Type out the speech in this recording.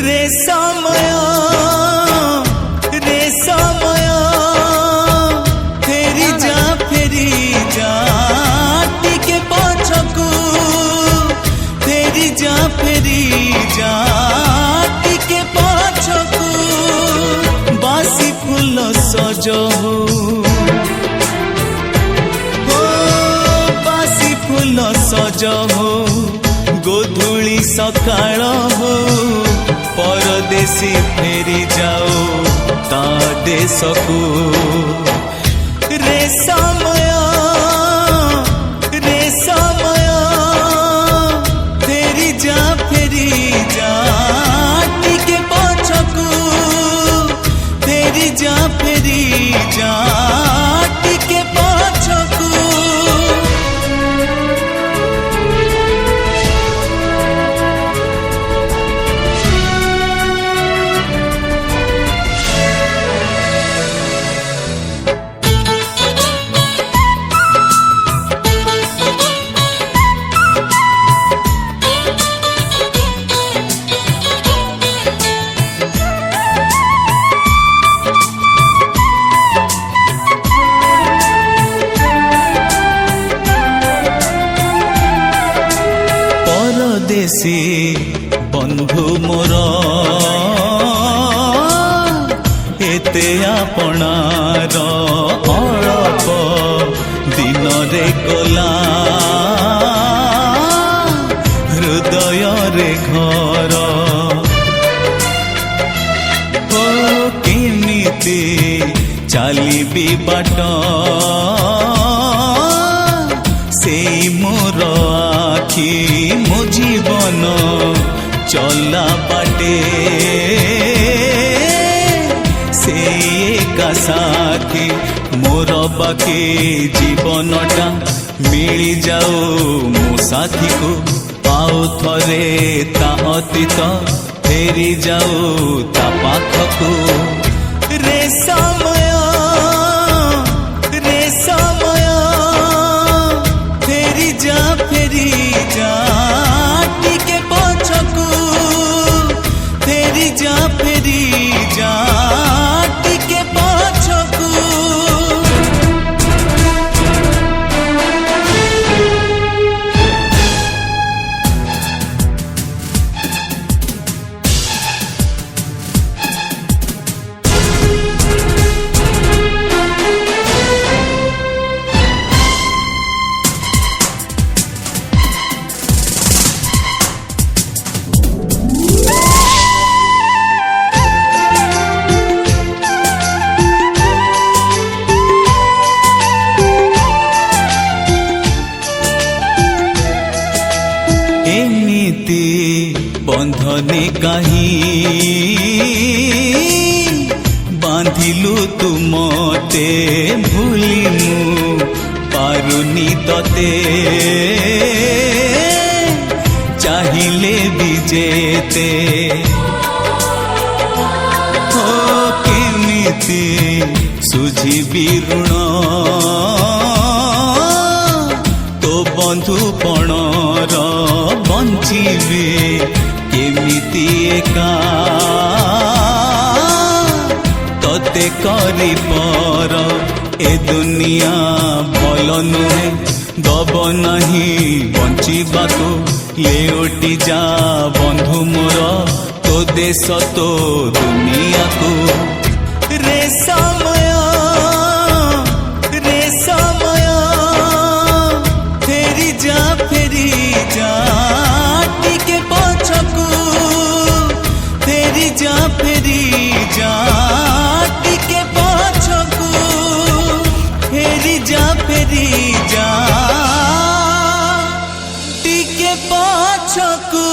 रे समय फेरी जा टिके पछकू फेरी जा टिके पछकू बासी फूल सज हो बासी फूल सज हो गोधूली सकाळ हो परदेसी फेरी जाओ ता देशकू रे समय फेरी जा टिके पछकू फेरी जा टिके पछकू देसी बंधु मोर एते आपणार अळप दिन रे गला हृदय रे घर ओ केमिति चलिबी बाट से मोर आखि मो जीवन चला बाटे से एका साथी मोर बाकी जीवनटा मिली जाओ मो साथी को पाओ थरे ता अतीत फेरी जाओ ता पाखकू रे समय फेरी जा टिके पछकू फेरी जा टिके पछकू बंधने कहीं बांधिलु तुमते भूली मु पारुनी तते चाहिले भी जेते हो केमिति सुझिबी ऋण तो बंधुपणर बंचिबे केमिति एका तते करी पर ए दुनिया भल नुहे दब नहीं बंचिबाको लेउटी जा बंधु मोर तो देश तो दुनिया को रे समय फेरी जा टिके पछकू फेरी जा टिके पछकू फेरी जा टिके पछकू।